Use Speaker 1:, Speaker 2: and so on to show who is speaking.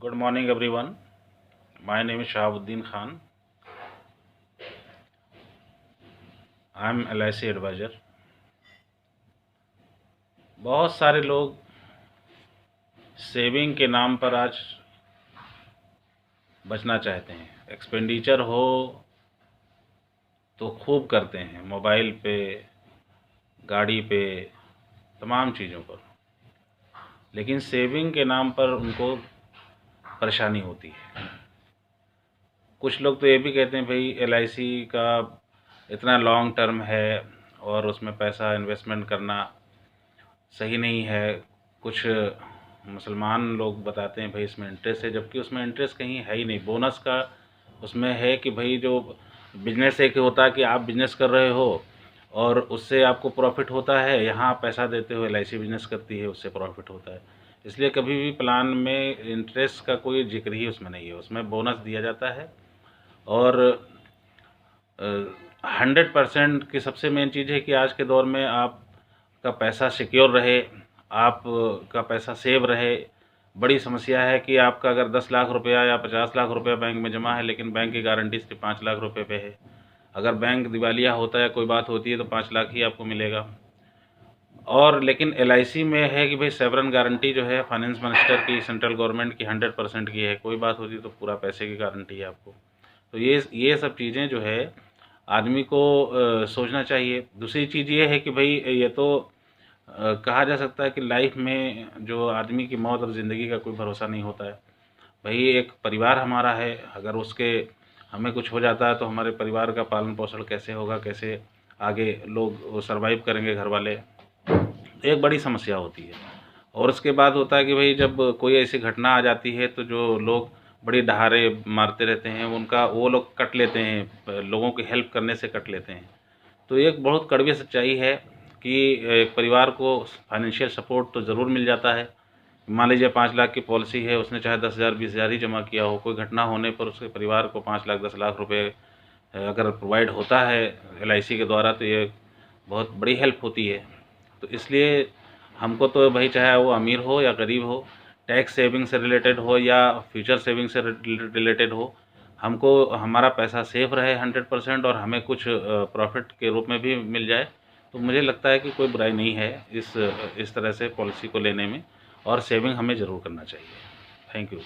Speaker 1: Good morning everyone. My name is Shahabuddin Khan. I am LIC advisor. बहुत सारे लोग saving के नाम पर आज बचना चाहते हैं। एक्सपेंडिचर हो तो खूब करते हैं, मोबाइल पे, गाड़ी पे, तमाम चीज़ों पर। लेकिन सेविंग के नाम पर उनको परेशानी होती है। कुछ लोग तो ये भी कहते हैं भाई LIC का इतना लॉन्ग टर्म है और उसमें पैसा इन्वेस्टमेंट करना सही नहीं है। कुछ मुसलमान लोग बताते हैं भाई इसमें इंटरेस्ट है, जबकि उसमें इंटरेस्ट कहीं है ही नहीं। बोनस का उसमें है कि भाई जो बिजनेस एक होता है कि आप बिजनेस कर रहे हो और उससे आपको प्रॉफिट होता है, यहाँ आप पैसा देते हो, LIC बिजनेस करती है, उससे प्रॉफिट होता है। इसलिए कभी भी प्लान में इंटरेस्ट का कोई जिक्र ही उसमें नहीं है। उसमें बोनस दिया जाता है और 100% की सबसे मेन चीज़ है कि आज के दौर में आपका पैसा सिक्योर रहे, आपका पैसा सेव रहे। बड़ी समस्या है कि आपका अगर 10 लाख रुपया या 50 लाख रुपया बैंक में जमा है, लेकिन बैंक की गारंटी सिर्फ 5 लाख रुपये पे है। अगर बैंक दिवालिया होता है, कोई बात होती है, तो 5 लाख ही आपको मिलेगा। और लेकिन LIC में है कि भाई सेवरन गारंटी जो है फाइनेंस मिनिस्टर की, सेंट्रल गवर्नमेंट की 100% की है। कोई बात होती है तो पूरा पैसे की गारंटी है आपको। तो ये सब चीज़ें जो है आदमी को सोचना चाहिए। दूसरी चीज़ ये है कि भाई ये तो कहा जा सकता है कि लाइफ में जो आदमी की मौत और ज़िंदगी का कोई भरोसा नहीं होता है। भाई एक परिवार हमारा है, अगर उसके हमें कुछ हो जाता है तो हमारे परिवार का पालन पोषण कैसे होगा, कैसे आगे लोग सर्वाइव करेंगे घर वाले, एक बड़ी समस्या होती है। और उसके बाद होता है कि भाई जब कोई ऐसी घटना आ जाती है तो जो लोग बड़ी दहाड़े मारते रहते हैं, उनका वो लोग कट लेते हैं, लोगों की हेल्प करने से कट लेते हैं। तो एक बहुत कड़वी सच्चाई है कि एक परिवार को फाइनेंशियल सपोर्ट तो ज़रूर मिल जाता है। मान लीजिए 5 लाख की पॉलिसी है, उसने चाहे 10,000 20,000 ही जमा किया हो, कोई घटना होने पर उसके परिवार को 5 लाख 10 लाख रुपए अगर प्रोवाइड होता है LIC के द्वारा, तो ये बहुत बड़ी हेल्प होती है। तो इसलिए हमको तो भाई चाहे वो अमीर हो या गरीब हो, टैक्स सेविंग से रिलेटेड हो या फ्यूचर सेविंग से रिलेटेड हो, हमको हमारा पैसा सेफ रहे 100% और हमें कुछ प्रॉफिट के रूप में भी मिल जाए, तो मुझे लगता है कि कोई बुराई नहीं है इस तरह से पॉलिसी को लेने में। और सेविंग हमें ज़रूर करना चाहिए। Thank you.